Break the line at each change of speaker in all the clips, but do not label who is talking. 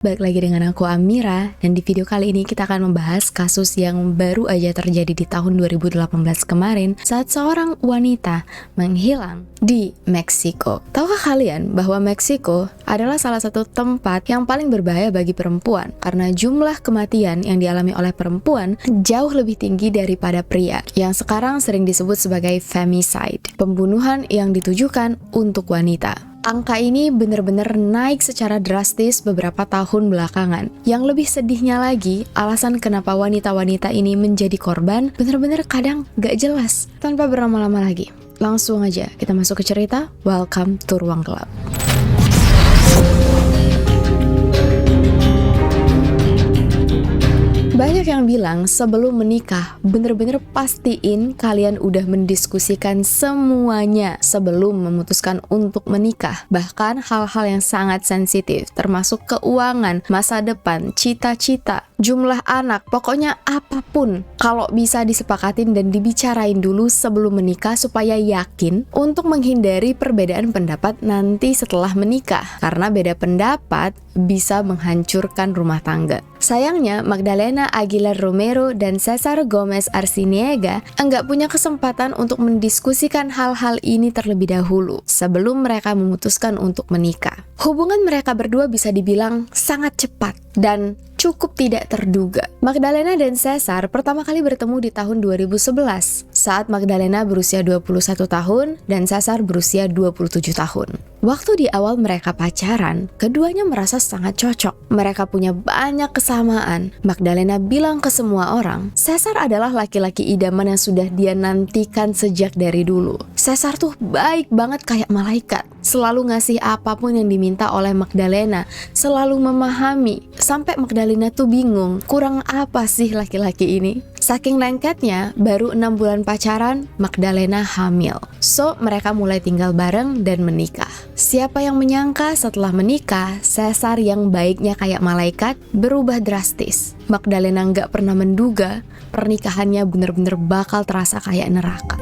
Balik lagi dengan aku Amira, dan di video kali ini kita akan membahas kasus yang baru aja terjadi di tahun 2018 kemarin saat seorang wanita menghilang di Meksiko. Tahukah kalian bahwa Meksiko adalah salah satu tempat yang paling berbahaya bagi perempuan karena jumlah kematian yang dialami oleh perempuan jauh lebih tinggi daripada pria, yang sekarang sering disebut sebagai femicide, pembunuhan yang ditujukan untuk wanita. Angka ini benar-benar naik secara drastis beberapa tahun belakangan. Yang lebih sedihnya lagi, alasan kenapa wanita-wanita ini menjadi korban benar-benar kadang gak jelas. Tanpa berlama-lama lagi, langsung aja kita masuk ke cerita. Welcome to Ruang Gelap. Banyak yang bilang sebelum menikah, bener-bener pastiin kalian udah mendiskusikan semuanya sebelum memutuskan untuk menikah. Bahkan hal-hal yang sangat sensitif, termasuk keuangan, masa depan, cita-cita, jumlah anak, pokoknya apapun. Kalau bisa disepakatin dan dibicarain dulu sebelum menikah supaya yakin untuk menghindari perbedaan pendapat nanti setelah menikah. Karena beda pendapat bisa menghancurkan rumah tangga. Sayangnya, Magdalena Aguilar Romero dan Cesar Gomez Arciniega enggak punya kesempatan untuk mendiskusikan hal-hal ini terlebih dahulu sebelum mereka memutuskan untuk menikah. Hubungan mereka berdua bisa dibilang sangat cepat dan cukup tidak terduga. Magdalena dan Cesar pertama kali bertemu di tahun 2011 saat Magdalena berusia 21 tahun dan Cesar berusia 27 tahun. Waktu di awal mereka pacaran, keduanya merasa sangat cocok. Mereka punya banyak kesamaan. Magdalena bilang ke semua orang, Cesar adalah laki-laki idaman yang sudah dia nantikan sejak dari dulu. Cesar tuh baik banget kayak malaikat. Selalu ngasih apapun yang diminta oleh Magdalena, selalu memahami. Sampai Magdalena tuh bingung, kurang apa sih laki-laki ini? Saking lengketnya, baru 6 bulan pacaran, Magdalena hamil. So, mereka mulai tinggal bareng dan menikah. Siapa yang menyangka setelah menikah, Cesar yang baiknya kayak malaikat berubah drastis. Magdalena nggak pernah menduga pernikahannya bener-bener bakal terasa kayak neraka.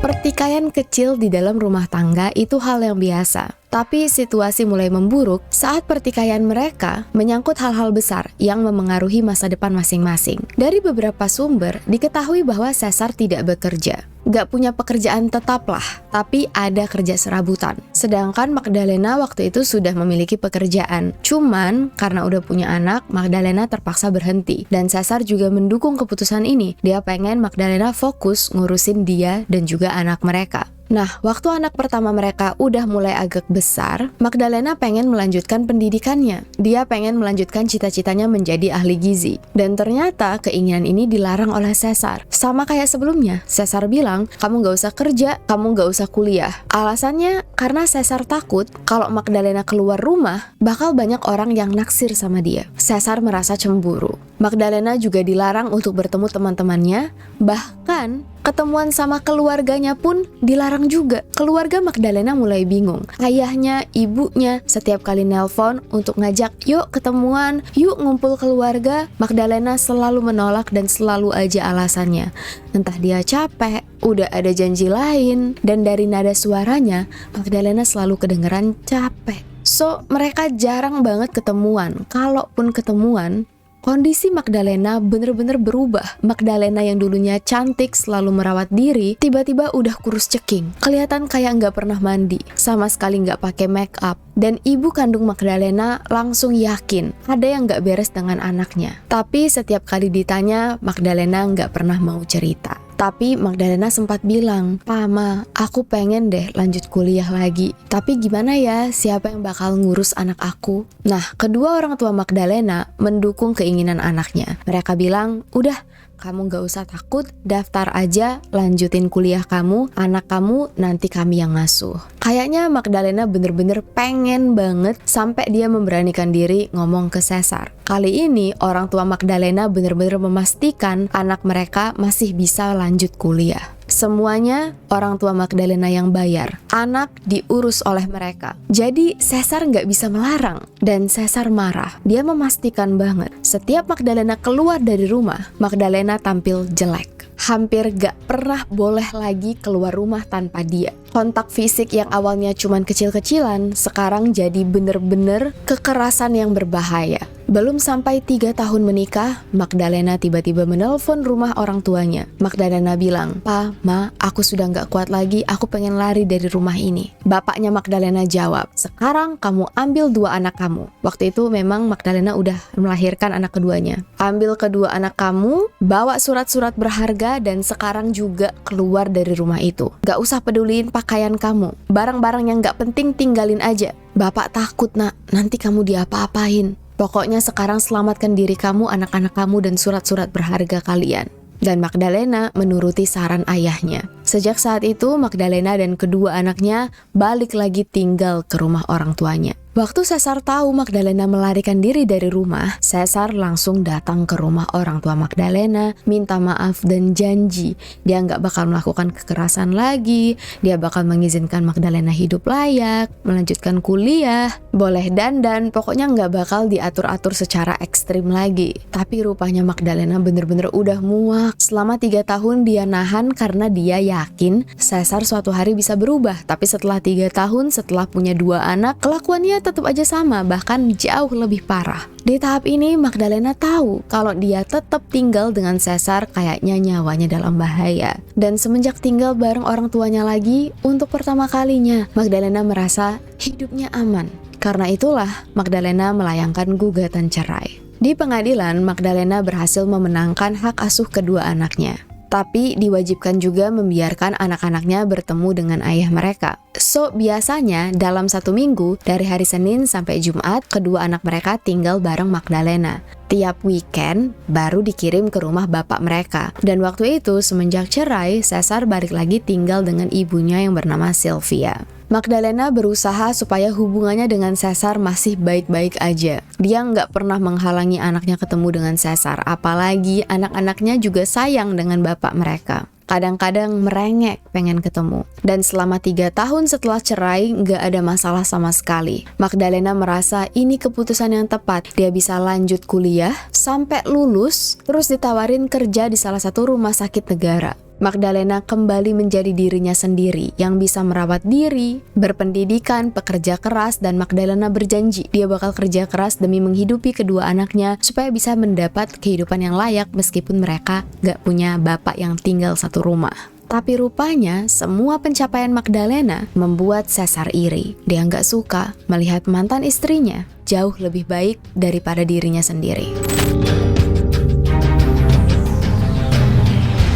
Pertikaian kecil di dalam rumah tangga itu hal yang biasa. Tapi situasi mulai memburuk saat pertikaian mereka menyangkut hal-hal besar yang memengaruhi masa depan masing-masing. Dari beberapa sumber, diketahui bahwa Cesar tidak bekerja. Gak punya pekerjaan tetap lah, tapi ada kerja serabutan. Sedangkan Magdalena waktu itu sudah memiliki pekerjaan. Cuman, karena udah punya anak, Magdalena terpaksa berhenti. Dan Cesar juga mendukung keputusan ini. Dia pengen Magdalena fokus ngurusin dia dan juga anak mereka. Nah, waktu anak pertama mereka udah mulai agak besar, Magdalena pengen melanjutkan pendidikannya. Dia pengen melanjutkan cita-citanya menjadi ahli gizi. Dan ternyata keinginan ini dilarang oleh Cesar. Sama kayak sebelumnya, Cesar bilang, kamu gak usah kerja, kamu gak usah kuliah. Alasannya karena Cesar takut kalau Magdalena keluar rumah, bakal banyak orang yang naksir sama dia. Cesar merasa cemburu. Magdalena juga dilarang untuk bertemu teman-temannya, bahkan ketemuan sama keluarganya pun dilarang juga. Keluarga Magdalena mulai bingung. Ayahnya, ibunya setiap kali nelpon untuk ngajak, yuk ketemuan, yuk ngumpul keluarga, Magdalena selalu menolak dan selalu aja alasannya. Entah dia capek, udah ada janji lain, dan dari nada suaranya, Magdalena selalu kedengeran capek. So, mereka jarang banget ketemuan. Kalaupun ketemuan, kondisi Magdalena bener-bener berubah. Magdalena yang dulunya cantik, selalu merawat diri, tiba-tiba udah kurus ceking. Kelihatan kayak nggak pernah mandi, sama sekali nggak pakai make up. Dan ibu kandung Magdalena langsung yakin ada yang nggak beres dengan anaknya. Tapi setiap kali ditanya, Magdalena nggak pernah mau cerita. Tapi Magdalena sempat bilang, "Mama, aku pengen deh lanjut kuliah lagi. Tapi gimana ya, siapa yang bakal ngurus anak aku?" Nah, kedua orang tua Magdalena mendukung keinginan anaknya. Mereka bilang, "Udah, kamu gak usah takut, daftar aja, lanjutin kuliah kamu, anak kamu nanti kami yang ngasuh." Kayaknya Magdalena bener-bener pengen banget sampai dia memberanikan diri ngomong ke Cesar. Kali ini orang tua Magdalena bener-bener memastikan anak mereka masih bisa lanjut kuliah. Semuanya orang tua Magdalena yang bayar. Anak diurus oleh mereka. Jadi Cesar nggak bisa melarang. Dan Cesar marah. Dia memastikan banget setiap Magdalena keluar dari rumah, Magdalena tampil jelek. hampir gak pernah boleh lagi keluar rumah tanpa dia. Kontak fisik yang awalnya cuman kecil-kecilan, sekarang jadi bener-bener kekerasan yang berbahaya. Belum sampai 3 tahun menikah, Magdalena tiba-tiba menelpon rumah orang tuanya. Magdalena bilang, "Pa, Ma, aku sudah gak kuat lagi, aku pengen lari dari rumah ini." Bapaknya Magdalena jawab, "Sekarang kamu ambil 2 anak kamu." Waktu itu memang Magdalena udah melahirkan anak keduanya. "Ambil kedua anak kamu, bawa surat-surat berharga, dan sekarang juga keluar dari rumah itu. Gak usah peduliin pakaian kamu, barang-barang yang gak penting tinggalin aja. Bapak takut, Nak, nanti kamu diapa-apain. Pokoknya sekarang selamatkan diri kamu, anak-anak kamu, dan surat-surat berharga kalian." Dan Magdalena menuruti saran ayahnya. Sejak saat itu, Magdalena dan kedua anaknya balik lagi tinggal ke rumah orang tuanya. Waktu Caesar tahu Magdalena melarikan diri dari rumah, Caesar langsung datang ke rumah orang tua Magdalena, minta maaf dan janji dia nggak bakal melakukan kekerasan lagi, dia bakal mengizinkan Magdalena hidup layak, melanjutkan kuliah, boleh dandan, pokoknya nggak bakal diatur-atur secara ekstrim lagi. Tapi rupanya Magdalena bener-bener udah muak. Selama 3 tahun dia nahan karena dia yakin Caesar suatu hari bisa berubah. Tapi setelah 3 tahun, setelah punya 2 anak, kelakuannya tetap aja sama, bahkan jauh lebih parah. Di tahap ini Magdalena tahu kalau dia tetap tinggal dengan Caesar kayaknya nyawanya dalam bahaya. Dan semenjak tinggal bareng orang tuanya lagi, untuk pertama kalinya Magdalena merasa hidupnya aman. Karena itulah Magdalena melayangkan gugatan cerai. Di pengadilan, Magdalena berhasil memenangkan hak asuh kedua anaknya. Tapi diwajibkan juga membiarkan anak-anaknya bertemu dengan ayah mereka. So, biasanya dalam 1 minggu, dari hari Senin sampai Jumat, kedua anak mereka tinggal bareng Magdalena. Tiap weekend, baru dikirim ke rumah bapak mereka. Dan waktu itu, semenjak cerai, Caesar balik lagi tinggal dengan ibunya yang bernama Sylvia. Magdalena berusaha supaya hubungannya dengan Caesar masih baik-baik aja. Dia nggak pernah menghalangi anaknya ketemu dengan Caesar, apalagi anak-anaknya juga sayang dengan bapak mereka. Kadang-kadang merengek pengen ketemu. Dan selama 3 tahun setelah cerai, nggak ada masalah sama sekali. Magdalena merasa ini keputusan yang tepat. Dia bisa lanjut kuliah, sampai lulus, terus ditawarin kerja di salah satu rumah sakit negara. Magdalena kembali menjadi dirinya sendiri yang bisa merawat diri, berpendidikan, pekerja keras, dan Magdalena berjanji dia bakal kerja keras demi menghidupi kedua anaknya supaya bisa mendapat kehidupan yang layak meskipun mereka gak punya bapak yang tinggal satu rumah. Tapi rupanya semua pencapaian Magdalena membuat Caesar iri. Dia gak suka melihat mantan istrinya jauh lebih baik daripada dirinya sendiri.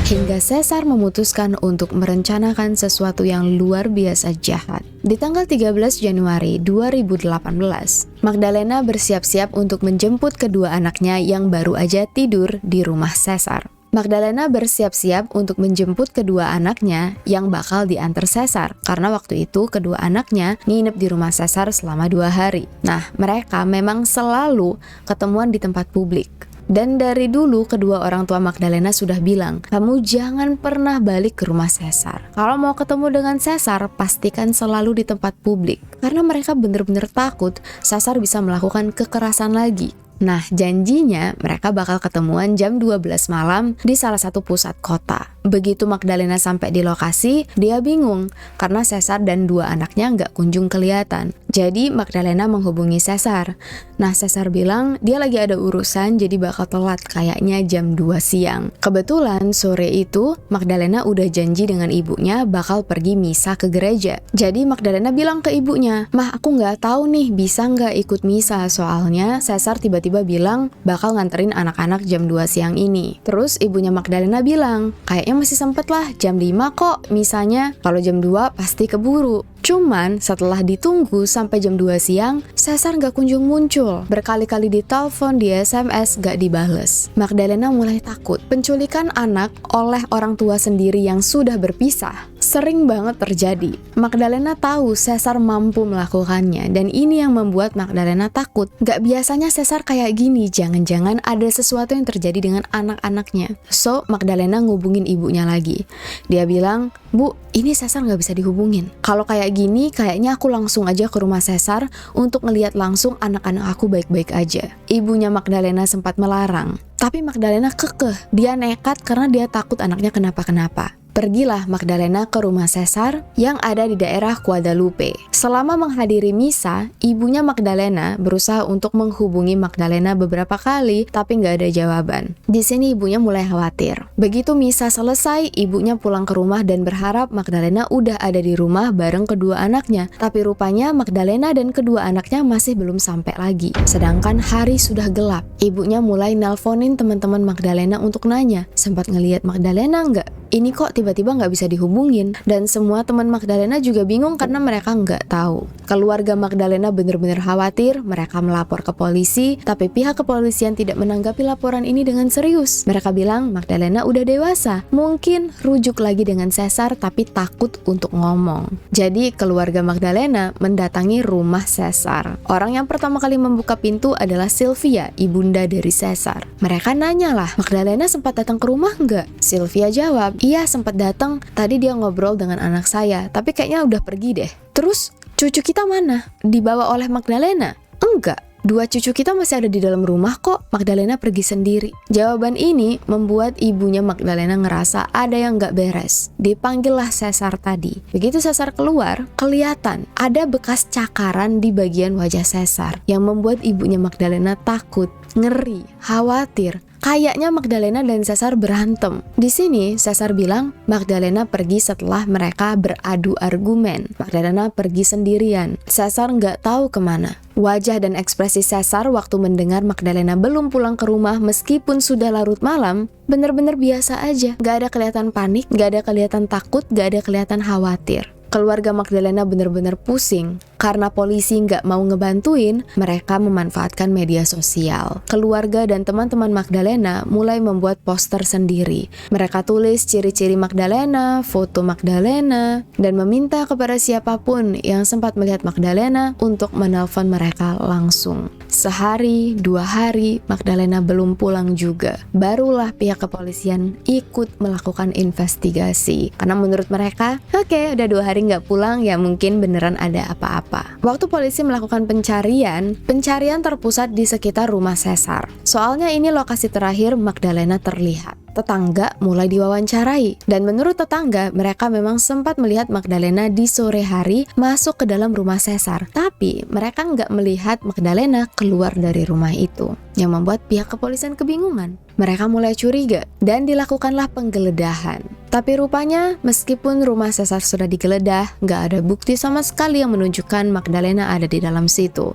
Hingga Caesar memutuskan untuk merencanakan sesuatu yang luar biasa jahat. Di tanggal 13 Januari 2018, Magdalena bersiap-siap untuk menjemput kedua anaknya yang baru aja tidur di rumah Caesar. Magdalena bersiap-siap untuk menjemput kedua anaknya yang bakal diantar Caesar, karena waktu itu kedua anaknya nginep di rumah Caesar selama 2 hari. Nah, mereka memang selalu ketemuan di tempat publik. Dan dari dulu kedua orang tua Magdalena sudah bilang, kamu jangan pernah balik ke rumah Caesar. Kalau mau ketemu dengan Caesar, pastikan selalu di tempat publik. Karena mereka benar-benar takut Caesar bisa melakukan kekerasan lagi. Nah, janjinya mereka bakal ketemuan jam 12 malam di salah satu pusat kota. Begitu Magdalena sampai di lokasi, dia bingung karena Caesar dan 2 anaknya nggak kunjung kelihatan. Jadi Magdalena menghubungi Caesar. Nah, Caesar bilang dia lagi ada urusan jadi bakal telat kayaknya jam 2 siang. Kebetulan sore itu Magdalena udah janji dengan ibunya bakal pergi misa ke gereja. Jadi Magdalena bilang ke ibunya, "Mah, aku nggak tahu nih bisa nggak ikut misa, soalnya Caesar tiba-tiba bilang bakal nganterin anak-anak jam 2 siang ini." Terus ibunya Magdalena bilang, "Kayaknya masih sempet lah, jam 5 kok misanya, kalau jam 2 pasti keburu." Cuman setelah ditunggu sampai jam 2 siang, Caesar gak kunjung muncul. Berkali-kali ditelepon, di SMS gak dibales. Magdalena mulai takut. Penculikan anak oleh orang tua sendiri yang sudah berpisah sering banget terjadi. Magdalena tahu Caesar mampu melakukannya, dan ini yang membuat Magdalena takut. Gak biasanya Caesar kayak gini, jangan-jangan ada sesuatu yang terjadi dengan anak-anaknya. So, Magdalena ngubungin ibunya lagi. Dia bilang, "Bu, ini Caesar gak bisa dihubungin. Kalau kayak gini, kayaknya aku langsung aja ke rumah Caesar untuk ngeliat langsung anak-anak aku baik-baik aja." Ibunya Magdalena sempat melarang, tapi Magdalena kekeh. Dia nekat karena dia takut anaknya kenapa-kenapa. Pergilah Magdalena ke rumah Caesar yang ada di daerah Guadalupe. Selama menghadiri misa, ibunya Magdalena berusaha untuk menghubungi Magdalena beberapa kali, tapi nggak ada jawaban. Di sini ibunya mulai khawatir. Begitu misa selesai, ibunya pulang ke rumah dan berharap Magdalena udah ada di rumah bareng kedua anaknya. Tapi rupanya Magdalena dan kedua anaknya masih belum sampai lagi. Sedangkan hari sudah gelap. Ibunya mulai nelponin teman-teman Magdalena untuk nanya, "Sempat ngelihat Magdalena nggak? Ini kok tiba-tiba nggak bisa dihubungin?" Dan semua teman Magdalena juga bingung karena mereka nggak tahu. Keluarga Magdalena benar-benar khawatir, mereka melapor ke polisi, tapi pihak kepolisian tidak menanggapi laporan ini dengan serius. Mereka bilang Magdalena udah dewasa, mungkin rujuk lagi dengan Caesar tapi takut untuk ngomong. Jadi keluarga Magdalena mendatangi rumah Caesar. Orang yang pertama kali membuka pintu adalah Sylvia, ibunda dari Caesar. Mereka nanyalah, "Magdalena sempat datang ke rumah nggak?" Sylvia jawab, "Iya, sempat datang. Tadi dia ngobrol dengan anak saya, tapi kayaknya udah pergi deh." "Terus cucu kita mana? Dibawa oleh Magdalena?" "Enggak. 2 cucu kita masih ada di dalam rumah kok. Magdalena pergi sendiri." Jawaban ini membuat ibunya Magdalena ngerasa ada yang gak beres. Dipanggillah Caesar tadi. Begitu Caesar keluar, kelihatan ada bekas cakaran di bagian wajah Caesar yang membuat ibunya Magdalena takut, ngeri, khawatir. Kayaknya Magdalena dan Caesar berantem. Di sini Caesar bilang Magdalena pergi setelah mereka beradu argumen. Magdalena pergi sendirian. Caesar nggak tahu kemana. Wajah dan ekspresi Caesar waktu mendengar Magdalena belum pulang ke rumah meskipun sudah larut malam, bener-bener biasa aja. Nggak ada kelihatan panik, nggak ada kelihatan takut, nggak ada kelihatan khawatir. Keluarga Magdalena benar-benar pusing. Karena polisi nggak mau ngebantuin, mereka memanfaatkan media sosial. Keluarga dan teman-teman Magdalena mulai membuat poster sendiri. Mereka tulis ciri-ciri Magdalena, foto Magdalena, dan meminta kepada siapapun yang sempat melihat Magdalena untuk menelpon mereka langsung. Sehari, 2 hari, Magdalena belum pulang juga. Barulah pihak kepolisian ikut melakukan investigasi. Karena menurut mereka, oke, udah 2 hari nggak pulang, ya mungkin beneran ada apa-apa. Waktu polisi melakukan pencarian terpusat di sekitar rumah Caesar. Soalnya ini lokasi terakhir Magdalena terlihat. Tetangga mulai diwawancarai, dan menurut tetangga mereka memang sempat melihat Magdalena di sore hari masuk ke dalam rumah Caesar. Tapi mereka nggak melihat Magdalena keluar dari rumah itu, yang membuat pihak kepolisian kebingungan. Mereka mulai curiga dan dilakukanlah penggeledahan. Tapi rupanya meskipun rumah Caesar sudah digeledah, nggak ada bukti sama sekali yang menunjukkan Magdalena ada di dalam situ.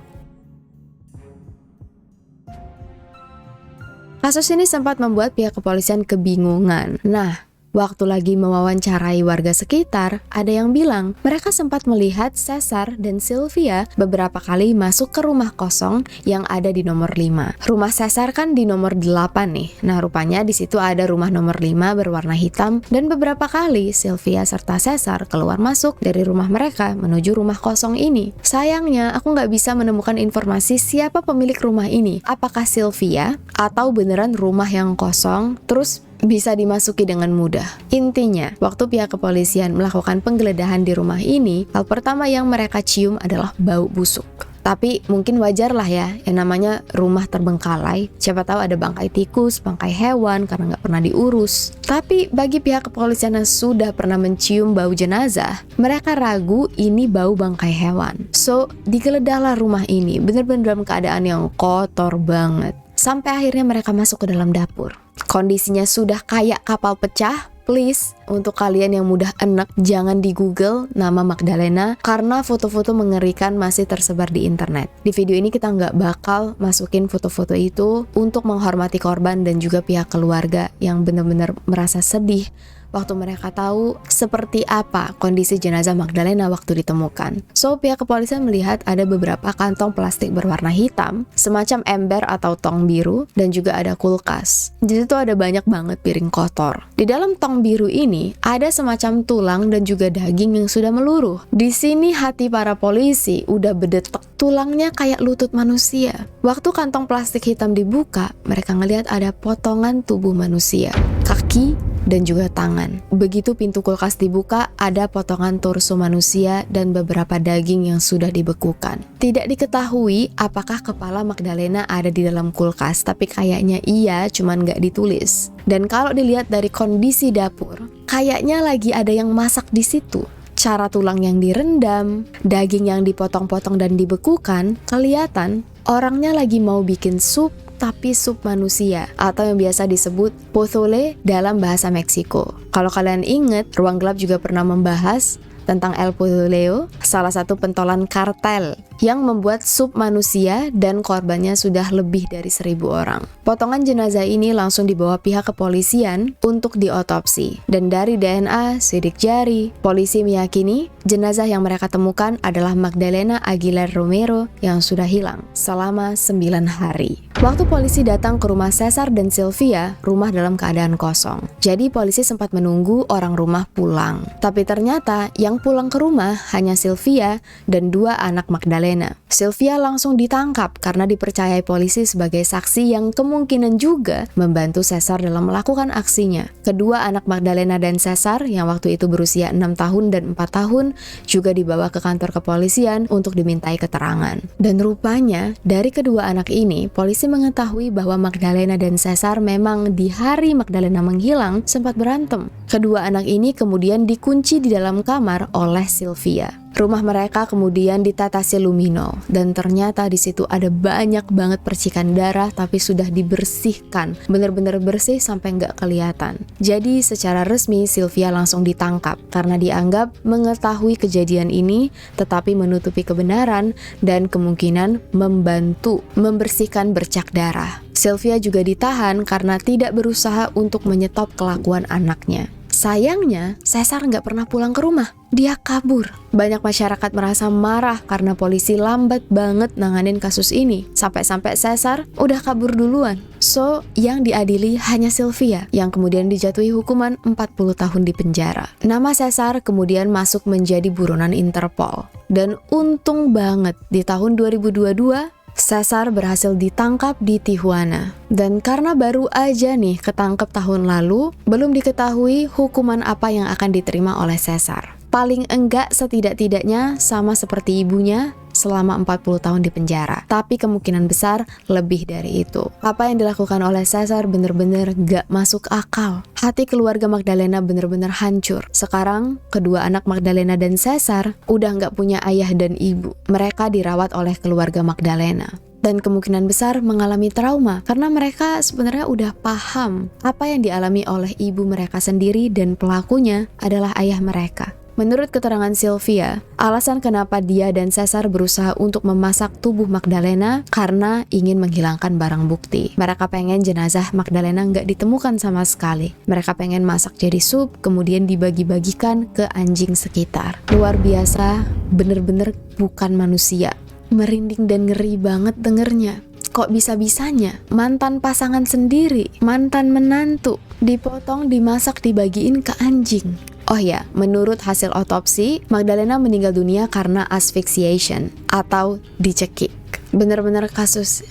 Kasus ini sempat membuat pihak kepolisian kebingungan. Nah, waktu lagi mewawancarai warga sekitar, ada yang bilang mereka sempat melihat Caesar dan Sylvia beberapa kali masuk ke rumah kosong yang ada di nomor 5. Rumah Caesar kan di nomor 8 nih. Nah, rupanya di situ ada rumah nomor 5 berwarna hitam, dan beberapa kali Sylvia serta Caesar keluar masuk dari rumah mereka menuju rumah kosong ini. Sayangnya, aku nggak bisa menemukan informasi siapa pemilik rumah ini. Apakah Sylvia atau beneran rumah yang kosong terus bisa dimasuki dengan mudah. Intinya, waktu pihak kepolisian melakukan penggeledahan di rumah ini, hal pertama yang mereka cium adalah bau busuk. Tapi mungkin wajar lah ya, yang namanya rumah terbengkalai. Siapa tahu ada bangkai tikus, bangkai hewan karena nggak pernah diurus. Tapi bagi pihak kepolisian yang sudah pernah mencium bau jenazah, mereka ragu ini bau bangkai hewan. So, digeledahlah rumah ini, benar-benar dalam keadaan yang kotor banget. Sampai akhirnya mereka masuk ke dalam dapur. Kondisinya sudah kayak kapal pecah. Please, untuk kalian yang mudah enek, jangan di Google nama Magdalena karena foto-foto mengerikan masih tersebar di internet. Di video ini kita nggak bakal masukin foto-foto itu untuk menghormati korban dan juga pihak keluarga yang benar-benar merasa sedih waktu mereka tahu seperti apa kondisi jenazah Magdalena waktu ditemukan. So, pihak kepolisian melihat ada beberapa kantong plastik berwarna hitam, semacam ember atau tong biru, dan juga ada kulkas. Di situ ada banyak banget piring kotor. Di dalam tong biru ini ada semacam tulang dan juga daging yang sudah meluruh. Di sini hati para polisi udah berdetak. Tulangnya kayak lutut manusia. Waktu kantong plastik hitam dibuka, mereka ngelihat ada potongan tubuh manusia, kaki, dan juga tangan. Begitu pintu kulkas dibuka, ada potongan torso manusia dan beberapa daging yang sudah dibekukan. Tidak diketahui apakah kepala Magdalena ada di dalam kulkas, tapi kayaknya iya, cuman nggak ditulis. Dan kalau dilihat dari kondisi dapur, kayaknya lagi ada yang masak di situ. Cara tulang yang direndam, daging yang dipotong-potong dan dibekukan, kelihatan orangnya lagi mau bikin sup, tapi sup manusia, atau yang biasa disebut pozole dalam bahasa Meksiko. Kalau kalian ingat, Ruang Gelap juga pernah membahas tentang El Pozoleo, salah satu pentolan kartel yang membuat sup manusia dan korbannya sudah lebih dari 1.000 orang. Potongan jenazah ini langsung dibawa pihak kepolisian untuk diotopsi. Dan dari DNA, sidik jari, polisi meyakini jenazah yang mereka temukan adalah Magdalena Aguilar Romero yang sudah hilang selama 9 hari. Waktu polisi datang ke rumah Cesar dan Sylvia, rumah dalam keadaan kosong. Jadi polisi sempat menunggu orang rumah pulang. Tapi ternyata yang pulang ke rumah hanya Sylvia dan 2 anak Magdalena. Sylvia langsung ditangkap karena dipercayai polisi sebagai saksi yang kemungkinan juga membantu Cesar dalam melakukan aksinya. Kedua anak Magdalena dan Cesar yang waktu itu berusia 6 tahun dan 4 tahun juga dibawa ke kantor kepolisian untuk dimintai keterangan. Dan rupanya dari kedua anak ini, polisi mengetahui bahwa Magdalena dan Cesar memang di hari Magdalena menghilang sempat berantem. Kedua anak ini kemudian dikunci di dalam kamar oleh Sylvia. Rumah mereka kemudian ditatasi lumino dan ternyata di situ ada banyak banget percikan darah tapi sudah dibersihkan, benar-benar bersih sampai nggak kelihatan. Jadi secara resmi Sylvia langsung ditangkap karena dianggap mengetahui kejadian ini tetapi menutupi kebenaran dan kemungkinan membantu membersihkan bercak darah. Sylvia juga ditahan karena tidak berusaha untuk menyetop kelakuan anaknya. Sayangnya, Cesar nggak pernah pulang ke rumah. Dia kabur. Banyak masyarakat merasa marah karena polisi lambat banget nanganin kasus ini. Sampai-sampai Cesar udah kabur duluan. So, yang diadili hanya Sylvia, yang kemudian dijatuhi hukuman 40 tahun di penjara. Nama Cesar kemudian masuk menjadi buronan Interpol. Dan untung banget, di tahun 2022, Cesar berhasil ditangkap di Tijuana. Dan karena baru aja nih ketangkep tahun lalu, belum diketahui hukuman apa yang akan diterima oleh Cesar. Paling enggak setidak-tidaknya sama seperti ibunya selama 40 tahun di penjara. Tapi kemungkinan besar lebih dari itu. Apa yang dilakukan oleh Cesar bener-bener gak masuk akal. Hati keluarga Magdalena bener-bener hancur. Sekarang, kedua anak Magdalena dan Cesar udah gak punya ayah dan ibu. Mereka dirawat oleh keluarga Magdalena. Dan kemungkinan besar mengalami trauma karena mereka sebenarnya udah paham apa yang dialami oleh ibu mereka sendiri dan pelakunya adalah ayah mereka. Menurut keterangan Sylvia, alasan kenapa dia dan Cesar berusaha untuk memasak tubuh Magdalena karena ingin menghilangkan barang bukti. Mereka pengen jenazah Magdalena nggak ditemukan sama sekali. Mereka pengen masak jadi sup, kemudian dibagi-bagikan ke anjing sekitar. Luar biasa, bener-bener bukan manusia. Merinding dan ngeri banget dengernya. Kok bisa-bisanya mantan pasangan sendiri, mantan menantu, dipotong, dimasak, dibagiin ke anjing. Oh ya, menurut hasil otopsi, Magdalena meninggal dunia karena asphyxiation atau dicekik. Benar-benar kasus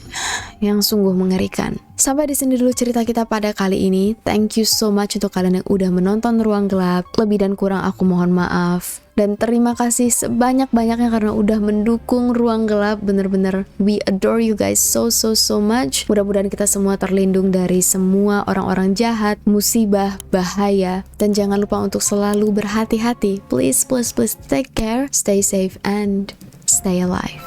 yang sungguh mengerikan. Sampai di sini dulu cerita kita pada kali ini. Thank you so much untuk kalian yang udah menonton Ruang Gelap. Lebih dan kurang aku mohon maaf. Dan terima kasih sebanyak-banyaknya karena udah mendukung Ruang Gelap. Bener-bener we adore you guys so much. Mudah-mudahan kita semua terlindung dari semua orang-orang jahat, musibah, bahaya. Dan jangan lupa untuk selalu berhati-hati. Please take care, stay safe, and stay alive.